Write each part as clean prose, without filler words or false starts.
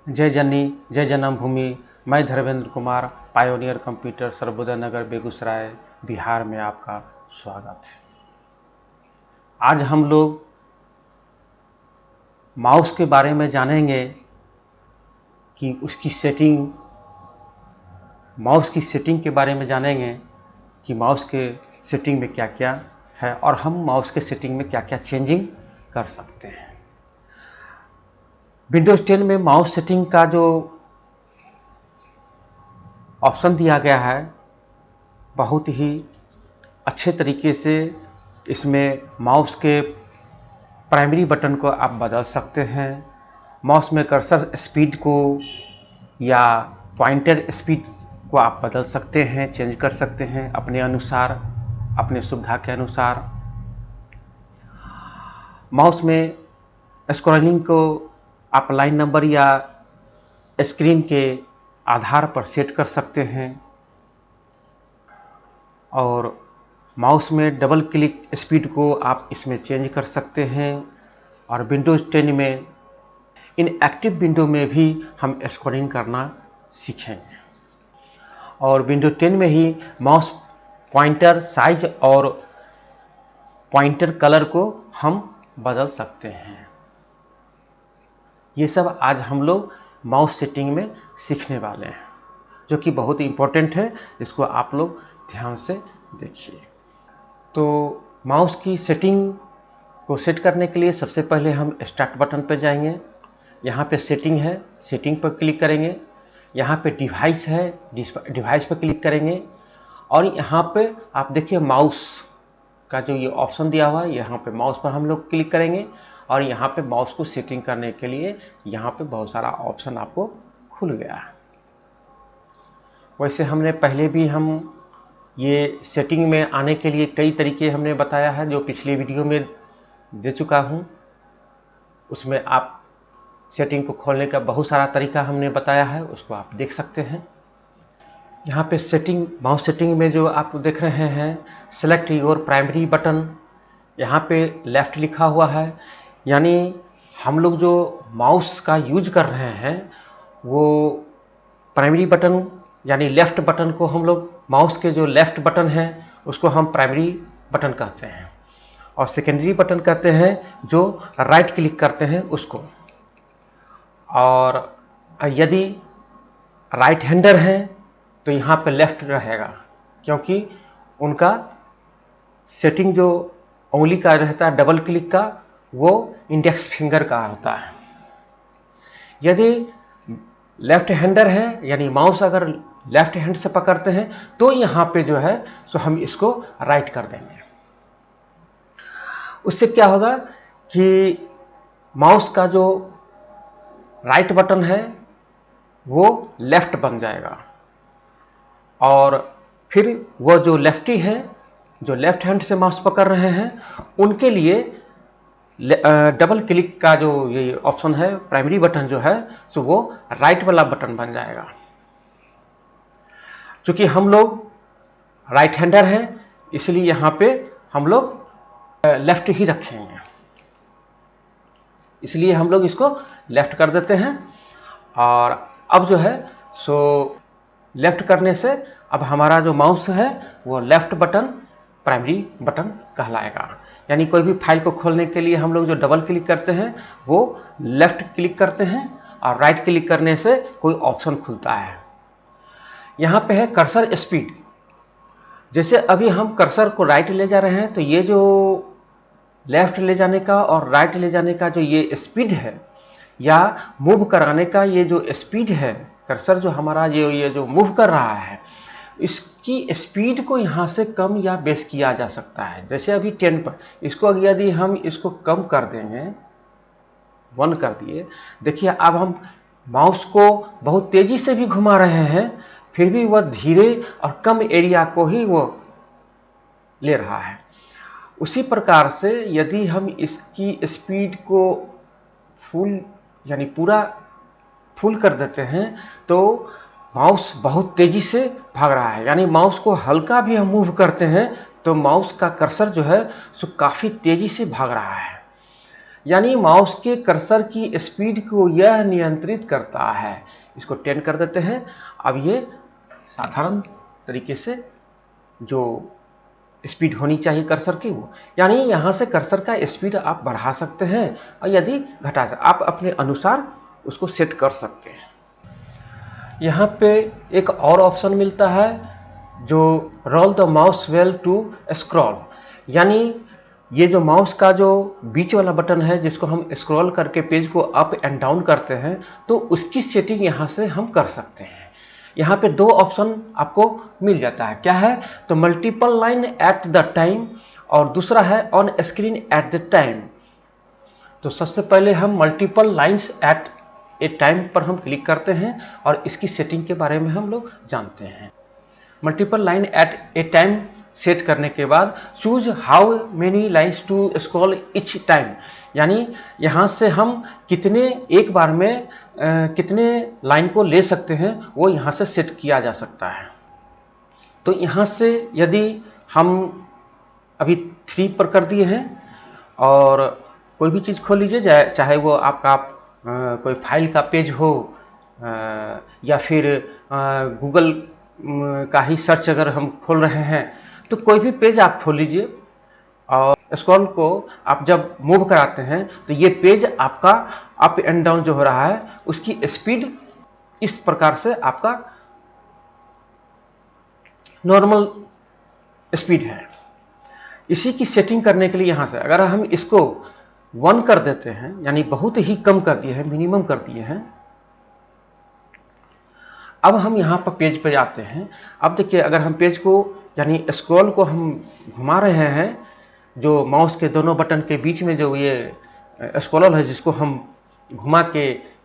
जय जननी जय जन्मभूमि। मैं धर्मेंद्र कुमार, पायोनियर कंप्यूटर, सर्वोदय नगर, बेगूसराय, बिहार में आपका स्वागत है। आज हम लोग माउस के बारे में जानेंगे कि उसकी सेटिंग, माउस की सेटिंग के बारे में जानेंगे कि माउस के सेटिंग में क्या क्या है और हम माउस के सेटिंग में क्या क्या चेंजिंग कर सकते हैं। विंडोज 10 में माउस सेटिंग का जो ऑप्शन दिया गया है, बहुत ही अच्छे तरीके से इसमें माउस के प्राइमरी बटन को आप बदल सकते हैं। माउस में कर्सर स्पीड को या पॉइंटर स्पीड को आप बदल सकते हैं, चेंज कर सकते हैं अपने अनुसार, अपने सुविधा के अनुसार। माउस में स्क्रॉलिंग को आप लाइन नंबर या स्क्रीन के आधार पर सेट कर सकते हैं और माउस में डबल क्लिक स्पीड को आप इसमें चेंज कर सकते हैं। और विंडोज 10 में इन एक्टिव विंडो में भी हम स्क्रॉलिंग करना सीखेंगे और विंडोज 10 में ही माउस पॉइंटर साइज और पॉइंटर कलर को हम बदल सकते हैं। ये सब आज हम लोग माउस सेटिंग में सीखने वाले हैं, जो कि बहुत इंपॉर्टेंट है। इसको आप लोग ध्यान से देखिए। तो माउस की सेटिंग को सेट करने के लिए सबसे पहले हम स्टार्ट बटन पर जाएंगे। यहाँ पे सेटिंग है, सेटिंग पर क्लिक करेंगे। यहाँ पे डिवाइस है, डिवाइस पर क्लिक करेंगे और यहाँ पे आप देखिए माउस का जो ये ऑप्शन दिया हुआ है, यहाँ पे माउस पर हम लोग क्लिक करेंगे और यहाँ पे माउस को सेटिंग करने के लिए यहाँ पे बहुत सारा ऑप्शन आपको खुल गया है। वैसे हमने पहले भी हम ये सेटिंग में आने के लिए कई तरीके हमने बताया है, जो पिछली वीडियो में दे चुका हूँ। उसमें आप सेटिंग को खोलने का बहुत सारा तरीका हमने बताया है, उसको आप देख सकते हैं। यहाँ पे सेटिंग, माउस सेटिंग में जो आप देख रहे हैं सेलेक्ट योर प्राइमरी बटन, यहाँ पे लेफ्ट लिखा हुआ है। यानी हम लोग जो माउस का यूज कर रहे हैं वो प्राइमरी बटन यानी लेफ्ट बटन को हम लोग, माउस के जो लेफ्ट बटन है उसको हम प्राइमरी बटन कहते हैं और सेकेंडरी बटन कहते हैं जो राइट क्लिक करते हैं उसको। और यदि राइट हैंडर है तो यहाँ पे लेफ्ट रहेगा, क्योंकि उनका सेटिंग जो उंगली का रहता है डबल क्लिक का, वो इंडेक्स फिंगर का होता है। यदि लेफ्ट हैंडर है यानी माउस अगर लेफ्ट हैंड से पकड़ते हैं तो यहाँ पे जो है सो हम इसको राइट कर देंगे। उससे क्या होगा कि माउस का जो राइट बटन है वो लेफ्ट बन जाएगा और फिर वो जो लेफ्टी है, जो लेफ्ट हैंड से माउस पकड़ रहे हैं, उनके लिए डबल क्लिक का जो ये ऑप्शन है, प्राइमरी बटन जो है, सो वो राइट वाला बटन बन जाएगा। क्योंकि हम लोग राइट हैंडर हैं इसलिए यहाँ पे हम लोग लेफ्ट ही रखेंगे, इसलिए हम लोग इसको लेफ्ट कर देते हैं। और अब जो है सो लेफ्ट करने से अब हमारा जो माउस है वो लेफ्ट बटन प्राइमरी बटन कहलाएगा। यानी कोई भी फाइल को खोलने के लिए हम लोग जो डबल क्लिक करते हैं वो लेफ्ट क्लिक करते हैं और राइट क्लिक करने से कोई ऑप्शन खुलता है। यहाँ पे है कर्सर स्पीड। जैसे अभी हम कर्सर को राइट ले जा रहे हैं तो ये जो लेफ्ट ले जाने का और राइट ले जाने का जो ये स्पीड है या मूव कराने का ये जो स्पीड है, कर्सर जो हमारा ये जो मूव कर रहा है, इसकी स्पीड को यहाँ से कम या बेस किया जा सकता है। जैसे अभी 10 पर, इसको यदि हम इसको कम कर देंगे, 1 कर दिए, देखिए अब हम माउस को बहुत तेजी से भी घुमा रहे हैं फिर भी वह धीरे और कम एरिया को ही वो ले रहा है। उसी प्रकार से यदि हम इसकी स्पीड को फुल यानी पूरा फुल कर देते हैं तो माउस बहुत तेजी से भाग रहा है। यानी माउस को हल्का भी हम मूव करते हैं तो माउस का कर्सर जो है सो काफ़ी तेजी से भाग रहा है। यानी माउस के कर्सर की स्पीड को यह नियंत्रित करता है। इसको 10 कर देते हैं। अब ये साधारण तरीके से जो स्पीड होनी चाहिए कर्सर की वो, यानी यहाँ से कर्सर का स्पीड आप बढ़ा सकते हैं और यदि घटा आप अपने अनुसार उसको सेट कर सकते हैं। यहाँ पे एक और ऑप्शन मिलता है जो roll the mouse wheel to scroll, यानी ये जो माउस का जो बीच वाला बटन है जिसको हम स्क्रॉल करके पेज को अप एंड डाउन करते हैं, तो उसकी सेटिंग यहाँ से हम कर सकते हैं। यहाँ पे 2 ऑप्शन आपको मिल जाता है। क्या है? तो multiple line at the time और दूसरा है on screen at the time. तो सबसे पहले हम multiple lines at a time पर हम क्लिक करते हैं और इसकी सेटिंग के बारे में हम लोग जानते हैं। Multiple line at a time set करने के बाद choose how many lines to scroll each time, यानी यहाँ से हम कितने एक बार में कितने लाइन को ले सकते हैं वो यहाँ से सेट किया जा सकता है। तो यहाँ से यदि हम अभी 3 पर कर दिए हैं और कोई भी चीज़ खोल लीजिए, चाहे वो आपका कोई फाइल का पेज हो या फिर गूगल का ही सर्च अगर हम खोल रहे हैं, तो कोई भी पेज आप खोल लीजिए और स्क्रॉल को आप जब मूव कराते हैं तो ये पेज आपका अप एंड डाउन जो हो रहा है उसकी स्पीड इस प्रकार से आपका नॉर्मल स्पीड है। इसी की सेटिंग करने के लिए यहाँ से अगर हम इसको 1 कर देते हैं, यानी बहुत ही कम कर दिए हैं, मिनिमम कर दिए हैं। अब हम यहाँ पर पेज पे जाते हैं। अब देखिए, अगर हम पेज को यानी स्क्रॉल को हम घुमा रहे हैं, जो माउस के दोनों बटन के बीच में जो ये स्क्रॉल है जिसको हम घुमा के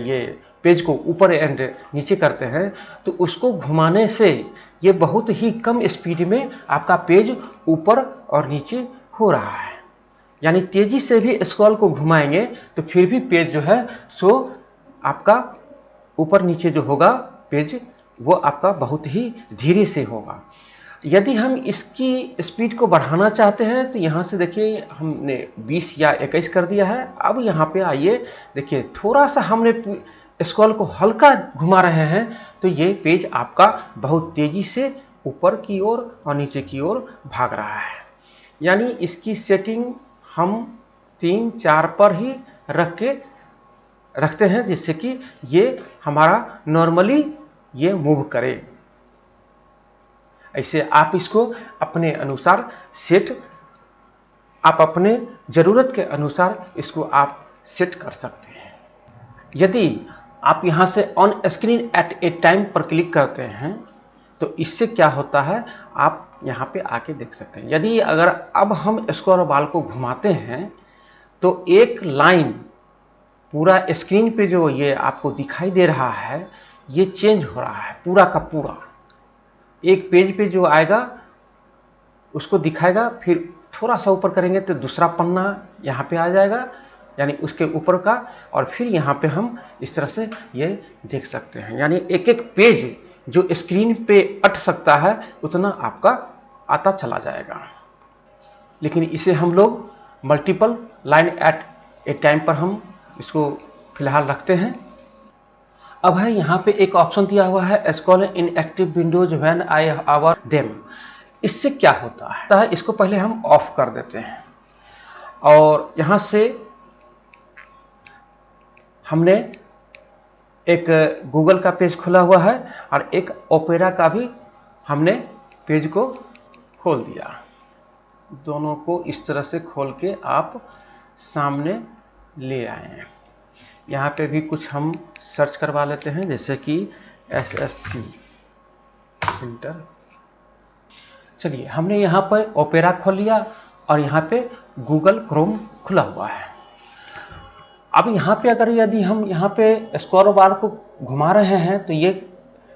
ये पेज को ऊपर एंड नीचे करते हैं, तो उसको घुमाने से ये बहुत ही कम स्पीड में आपका पेज ऊपर और नीचे हो रहा है। यानी तेजी से भी स्क्रॉल को घुमाएंगे तो फिर भी पेज जो है सो आपका ऊपर नीचे जो होगा पेज, वो आपका बहुत ही धीरे से होगा। यदि हम इसकी स्पीड को बढ़ाना चाहते हैं तो यहाँ से देखिए हमने 20 या 21 कर दिया है। अब यहाँ पे आइए, देखिए थोड़ा सा हमने स्क्रॉल को हल्का घुमा रहे हैं तो ये पेज आपका बहुत तेजी से ऊपर की ओर और नीचे की ओर भाग रहा है। यानी इसकी सेटिंग हम 3-4 पर ही रखते हैं जिससे कि ये हमारा नॉर्मली ये मूव करे। ऐसे आप इसको अपने अनुसार आप अपने ज़रूरत के अनुसार इसको आप सेट कर सकते हैं। यदि आप यहाँ से on screen eight a time पर क्लिक करते हैं तो इससे क्या होता है आप यहाँ पे आके देख सकते हैं। यदि अगर अब हम स्क्रॉल बार को घुमाते हैं तो एक लाइन पूरा स्क्रीन पे जो ये आपको दिखाई दे रहा है ये चेंज हो रहा है पूरा का पूरा। एक पेज पे जो आएगा उसको दिखाएगा, फिर थोड़ा सा ऊपर करेंगे तो दूसरा पन्ना यहाँ पे आ जाएगा यानी उसके ऊपर का, और फिर यहाँ पे हम इस तरह से ये देख सकते हैं। यानी एक एक पेज जो स्क्रीन पे अट सकता है उतना आपका आता चला जाएगा। लेकिन इसे हम लोग multiple line at a time पर हम इसको फिलहाल रखते हैं। अब है यहाँ पे एक ऑप्शन दिया हुआ है scroll in active windows when I hover them. इससे क्या होता है, इसको पहले हम ऑफ कर देते हैं और यहाँ से हमने एक गूगल का पेज खोला हुआ है और एक ओपेरा का भी हमने पेज को खोल दिया। दोनों को इस तरह से खोल के आप सामने ले आए हैं। यहाँ पे भी कुछ हम सर्च करवा लेते हैं जैसे कि SSC इंटर। चलिए, हमने यहाँ पर ओपेरा खोल लिया और यहाँ पे गूगल क्रोम खुला हुआ है। अब यहाँ पे अगर यदि हम यहाँ पे स्क्रॉल बार को घुमा रहे हैं तो ये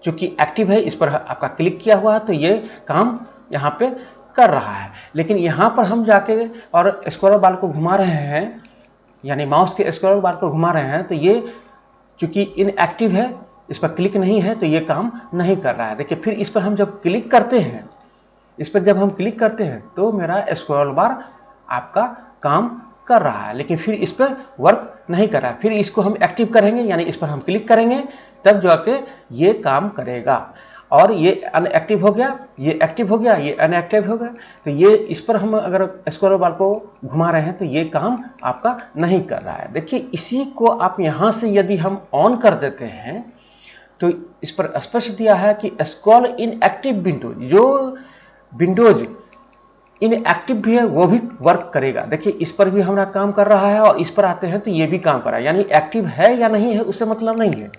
चूँकि एक्टिव है, इस पर आपका क्लिक किया हुआ है तो ये काम यहाँ पे कर रहा है। लेकिन यहाँ पर हम जाके और स्क्रॉल बार को घुमा रहे हैं, यानी माउस के स्क्रॉल बार को घुमा रहे हैं, तो ये चूँकि इनएक्टिव है, इस पर क्लिक नहीं है तो ये काम नहीं कर रहा है। देखिए, फिर इस पर हम जब क्लिक करते हैं, तो मेरा स्क्रॉल बार आपका काम कर रहा है, लेकिन फिर इस पर वर्क नहीं कर रहा है। फिर इसको हम एक्टिव करेंगे, यानी इस पर हम क्लिक करेंगे, तब जाके ये काम करेगा। और ये अनएक्टिव हो गया, ये एक्टिव हो गया, ये अनएक्टिव हो गया। तो ये इस पर हम अगर स्क्रॉल बार को घुमा रहे हैं तो ये काम आपका नहीं कर रहा है। देखिए, इसी को आप यहाँ से यदि हम ऑन कर देते हैं तो इस पर स्पष्ट दिया है कि स्क्रॉल इन एक्टिव विंडोज, जो विंडोज इनएक्टिव भी है वो भी वर्क करेगा। देखिए, इस पर भी हमारा काम कर रहा है और इस पर आते हैं तो ये भी काम कर रहा है, यानी एक्टिव है या नहीं है उससे मतलब नहीं है,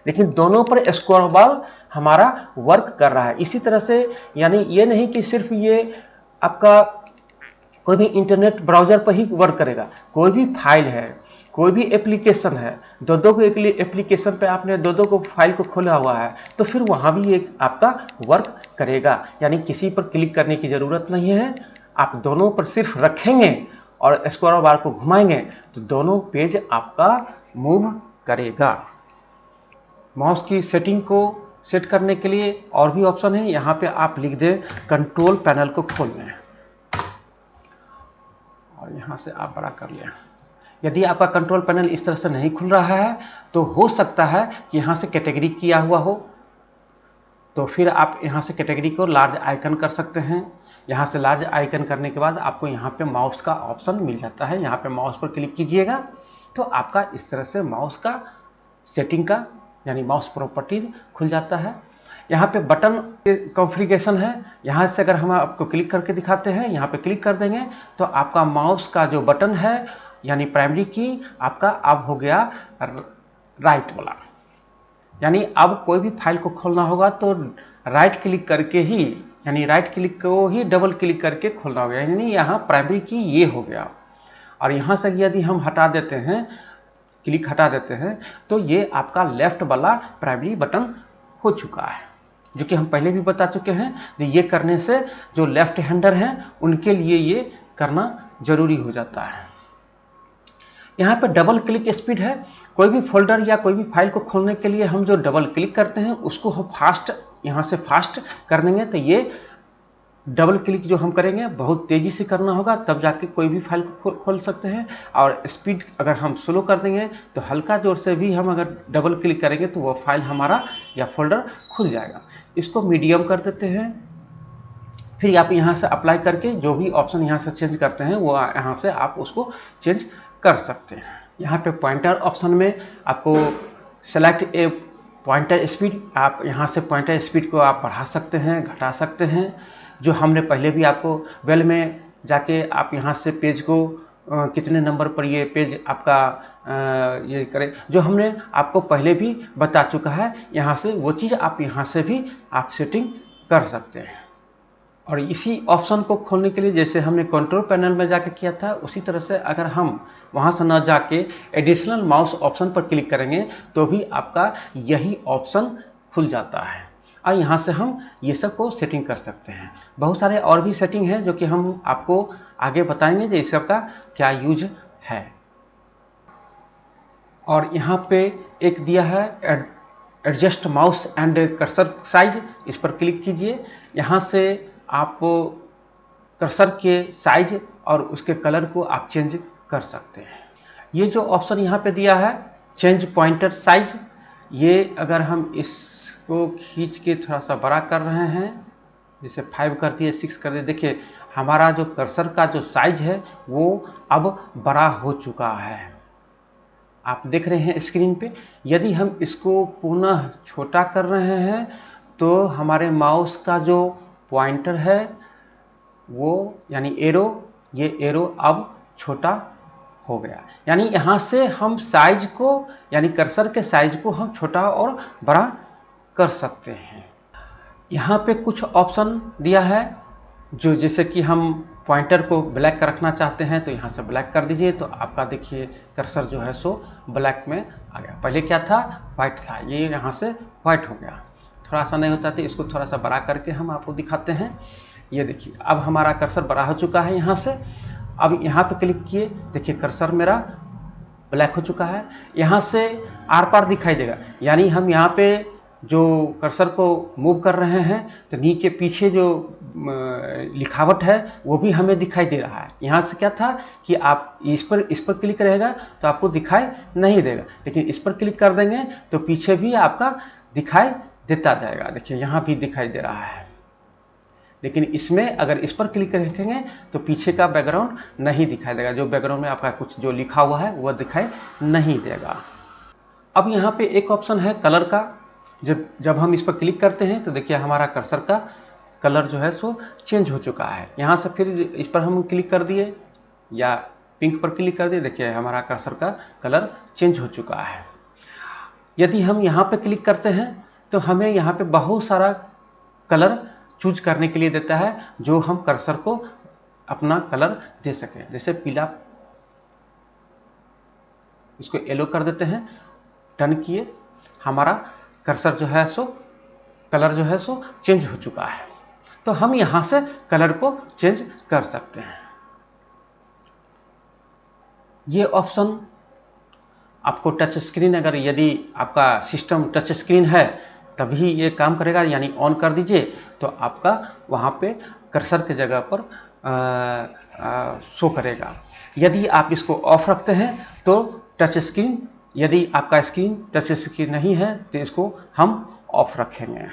लेकिन दोनों पर स्क्रॉल बार हमारा वर्क कर रहा है। इसी तरह से यानी ये नहीं कि सिर्फ ये आपका कोई भी इंटरनेट ब्राउजर पर ही वर्क करेगा, कोई भी फाइल है, कोई भी एप्लीकेशन है, दो को एप्लीकेशन पे आपने दो को फाइल को खोला हुआ है तो फिर वहाँ भी एक आपका वर्क करेगा। यानी किसी पर क्लिक करने की ज़रूरत नहीं है, आप दोनों पर सिर्फ रखेंगे और स्क्रॉल बार को घुमाएंगे तो दोनों पेज आपका मूव करेगा। माउस की सेटिंग को सेट करने के लिए और भी ऑप्शन है, यहाँ पे आप लिख दें कंट्रोल पैनल को खोल लें और यहाँ से आप बड़ा कर लें। यदि आपका कंट्रोल पैनल इस तरह से नहीं खुल रहा है तो हो सकता है कि यहाँ से कैटेगरी किया हुआ हो, तो फिर आप यहाँ से कैटेगरी को लार्ज आइकन कर सकते हैं। यहाँ से लार्ज आइकन करने के बाद आपको यहाँ पे माउस का ऑप्शन मिल जाता है, यहाँ पे माउस पर क्लिक कीजिएगा तो आपका इस तरह से माउस का सेटिंग का यानी माउस प्रॉपर्टीज खुल जाता है। यहाँ पे बटन कॉन्फ़िगरेशन है, यहाँ से अगर हम आपको क्लिक करके दिखाते हैं, यहाँ पे क्लिक कर देंगे तो आपका माउस का जो बटन है यानी प्राइमरी की आपका अब हो गया राइट वाला, यानी अब कोई भी फाइल को खोलना होगा तो राइट क्लिक करके ही, यानी राइट क्लिक को ही डबल क्लिक करके खोलना होगा, यानी यहाँ प्राइमरी की ये हो गया। और यहाँ से यदि हम हटा देते हैं, क्लिक हटा देते हैं तो ये आपका लेफ्ट वाला प्राइमरी बटन हो चुका है, जो कि हम पहले भी बता चुके हैं। तो ये करने से जो लेफ्ट हैंडर हैं उनके लिए ये करना जरूरी हो जाता है। यहाँ पे डबल क्लिक स्पीड है, कोई भी फोल्डर या कोई भी फाइल को खोलने के लिए हम जो डबल क्लिक करते हैं उसको हम फास्ट यहाँ से फास्ट कर देंगे, तो ये डबल क्लिक जो हम करेंगे बहुत तेज़ी से करना होगा, तब जाके कोई भी फाइल को खोल सकते हैं। और स्पीड अगर हम स्लो कर देंगे तो हल्का जोर से भी हम अगर डबल क्लिक करेंगे तो वो फाइल हमारा या फोल्डर खुल जाएगा। इसको मीडियम कर देते हैं, फिर आप यहाँ से अप्लाई करके जो भी ऑप्शन यहाँ से चेंज करते हैं वो यहाँ से आप उसको चेंज कर सकते हैं। यहाँ पे पॉइंटर ऑप्शन में आपको सेलेक्ट ए पॉइंटर स्पीड, आप यहाँ से पॉइंटर स्पीड को आप बढ़ा सकते हैं, घटा सकते हैं। जो हमने पहले भी आपको वेल में जाके आप यहाँ से पेज को कितने नंबर पर ये पेज आपका ये करे, जो हमने आपको पहले भी बता चुका है, यहाँ से वो चीज़ आप यहाँ से भी आप सेटिंग कर सकते हैं। और इसी ऑप्शन को खोलने के लिए जैसे हमने कंट्रोल पैनल में जाके किया था, उसी तरह से अगर हम वहाँ से न जाके एडिशनल माउस ऑप्शन पर क्लिक करेंगे तो भी आपका यही ऑप्शन खुल जाता है और यहाँ से हम ये सब को सेटिंग कर सकते हैं। बहुत सारे और भी सेटिंग है जो कि हम आपको आगे बताएंगे जो इस सब का क्या यूज है। और यहाँ पे एक दिया है adjust mouse and cursor size, इस पर क्लिक कीजिए। यहाँ से आप कर्सर के साइज और उसके कलर को आप चेंज कर सकते हैं। ये जो ऑप्शन यहाँ पे दिया है चेंज पॉइंटर साइज, ये अगर हम इसको खींच के थोड़ा सा बड़ा कर रहे हैं, जैसे 5 कर दिए, 6 कर दिए, देखिए हमारा जो कर्सर का जो साइज है वो अब बड़ा हो चुका है, आप देख रहे हैं स्क्रीन पे। यदि हम इसको पुनः छोटा कर रहे हैं तो हमारे माउस का जो पॉइंटर है वो यानी एरो, ये एरो अब छोटा हो गया। यानी यहाँ से हम साइज को यानी कर्सर के साइज को हम छोटा और बड़ा कर सकते हैं। यहाँ पे कुछ ऑप्शन दिया है जो जैसे कि हम पॉइंटर को ब्लैक रखना चाहते हैं तो यहाँ से ब्लैक कर दीजिए, तो आपका देखिए कर्सर जो है सो ब्लैक में आ गया। पहले क्या था, वाइट था, ये यहाँ से वाइट हो गया। थोड़ा सा नहीं होता तो इसको थोड़ा सा बड़ा करके हम आपको दिखाते हैं। ये देखिए अब हमारा कर्सर बड़ा हो चुका है। यहाँ से अब यहाँ पे क्लिक किए, देखिए कर्सर मेरा ब्लैक हो चुका है। यहाँ से आर पार दिखाई देगा, यानी हम यहाँ पे जो कर्सर को मूव कर रहे हैं तो नीचे पीछे जो लिखावट है वो भी हमें दिखाई दे रहा है। यहाँ से क्या था कि आप इस पर क्लिक रहेगा तो आपको दिखाई नहीं देगा, लेकिन इस पर क्लिक कर देंगे तो पीछे भी आपका दिखाई देता जाएगा। देखिए यहाँ भी दिखाई दे रहा है, लेकिन इसमें अगर इस पर क्लिक रखेंगे तो पीछे का बैकग्राउंड नहीं दिखाई देगा, जो बैकग्राउंड में आपका कुछ जो लिखा हुआ है वह दिखाई नहीं देगा। अब यहाँ पे एक ऑप्शन है कलर का, जब हम इस पर क्लिक करते हैं तो देखिए हमारा कर्सर का कलर जो है सो चेंज हो चुका है। यहाँ से फिर इस पर हम क्लिक कर दिए या पिंक पर क्लिक कर दिए, देखिए हमारा कर्सर का कलर चेंज हो चुका है। यदि हम यहाँ पे क्लिक करते हैं तो हमें यहाँ पे बहुत सारा कलर चूज करने के लिए देता है, जो हम कर्सर को अपना कलर दे सकें। जैसे पीला, इसको येलो कर देते हैं, डन किए, हमारा कर्सर जो है सो कलर जो है सो चेंज हो चुका है। तो हम यहां से कलर को चेंज कर सकते हैं। ये ऑप्शन आपको टच स्क्रीन, अगर यदि आपका सिस्टम टच स्क्रीन है तभी ये काम करेगा, यानी ऑन कर दीजिए तो आपका वहाँ पे कर्सर के जगह पर शो करेगा। यदि आप इसको ऑफ रखते हैं तो टच स्क्रीन, यदि आपका स्क्रीन टच स्क्रीन नहीं है तो इसको हम ऑफ रखेंगे।